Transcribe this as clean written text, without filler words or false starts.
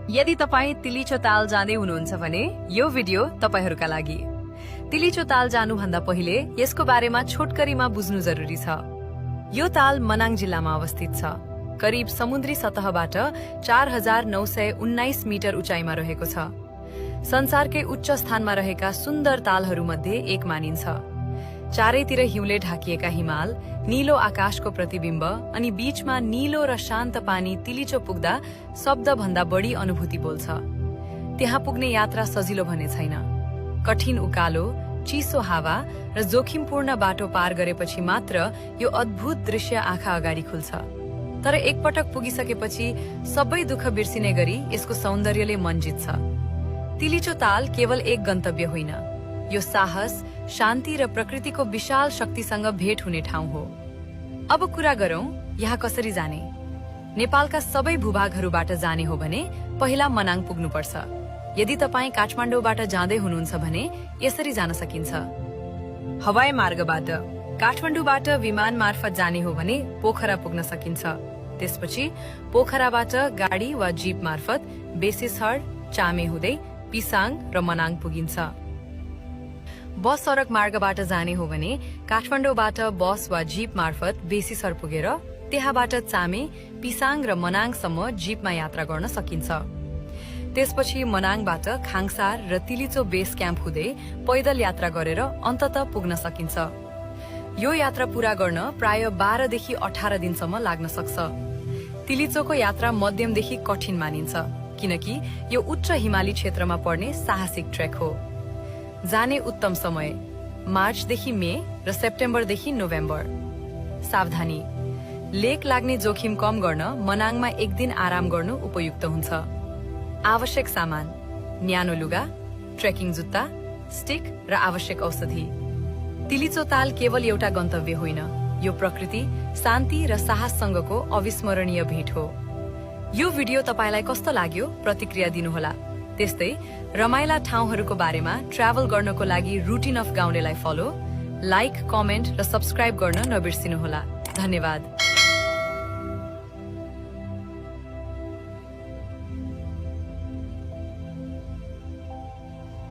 यदि तपाई तिलिचो ताल जाँदै हुनुहुन्छ भने यो भिडियो तपाईहरूका लागि। तिलिचो ताल जानुभन्दा पहिले यसको बारेमा छोटकरीमा बुझ्नु जरुरी छ। यो ताल मनाङ जिल्लामा अवस्थित छ। करिब समुद्री सतहबाट 4919 मिटर उचाइमा रहेको छ। संसारकै उच्च स्थानमा रहेका सुन्दर तालहरूमध्ये एक मानिन्छ। चारैतिर हिउँले ढाकिएका हिमाल, नीलो आकाशको प्रतिबिम्ब अनि बीचमा नीलो र शान्त पानी तिलिचो पुग्दा शब्दभन्दा बढी अनुभूति बोल्छ। त्यहाँ पुग्ने यात्रा सजिलो भने छैन। कठिन उकालो, चिसो हावा र जोखिमपूर्ण बाटो पार गरेपछि मात्र यो अद्भुत दृश्य आँखा अगाडि खुल्छ। तर एकपटक पुगिसकेपछि सबै दुःख बिर्सिने गरी यसको सौन्दर्यले मन जित्छ। तिलिचो ताल केवल एक गन्तव्य होइन, यो साहस, शान्ति र प्रकृतिको विशाल शक्तिसँग भेट हुने ठाउँ हो। अब कुरा गरौं यहाँ कसरी जाने। नेपालका सबै भूभागहरूबाट जाने हो भने पहिला मनाङ पुग्नुपर्छ। यदि तपाईँ काठमाडौँबाट जाँदै हुनुहुन्छ भने यसरी जान सकिन्छ। हवाई मार्गबाट काठमाडौँबाट विमान मार्फत जाने हो भने पोखरा पुग्न सकिन्छ। त्यसपछि पोखराबाट गाडी वा जीप मार्फत बेसिसहर, चामे हुँदै पिसाङ र मनाङ पुगिन्छ। बस सडक मार्गबाट जाने हो भने काठमाडौँबाट बस वा जीप मार्फत बेसिसहर पुगेर त्यहाँबाट चामे, पिसाङ र मनाङसम्म जीपमा यात्रा गर्न सकिन्छ। त्यसपछि मनाङबाट खाङसार र तिलिचो बेस क्याम्प हुँदै पैदल यात्रा गरेर अन्ततः पुग्न सकिन्छ। यो यात्रा पूरा गर्न प्राय 12 देखि 18 दिनसम्म लाग्न सक्छ। तिलिचोको यात्रा मध्यमदेखि कठिन मानिन्छ, किनकि यो उच्च हिमाली क्षेत्रमा पर्ने साहसिक ट्रेक हो। जाने उत्तम समय मार्चदेखि मे र सेप्टेम्बरदेखि नोभेम्बर। सावधानी, लेक लाग्ने जोखिम कम गर्न मनाङमा एक दिन आराम गर्नु उपयुक्त हुन्छ। आवश्यक सामान: न्यानो लुगा, ट्रेकिङ जुत्ता, स्टिक र आवश्यक औषधि। तिलिचो ताल केवल एउटा गन्तव्य होइन, यो प्रकृति, शान्ति र साहससँगको अविस्मरणीय भेट हो। यो भिडियो तपाईलाई कस्तो लाग्यो प्रतिक्रिया दिनुहोला। त्यस्तै रमाइला ठाउँहरूको बारेमा ट्राभल गर्नको लागि रुटिन अफ गाउँलेलाई फलो, लाइक, कमेन्ट र सब्स्क्राइब गर्न नबिर्सिनुहोला। धन्यवाद।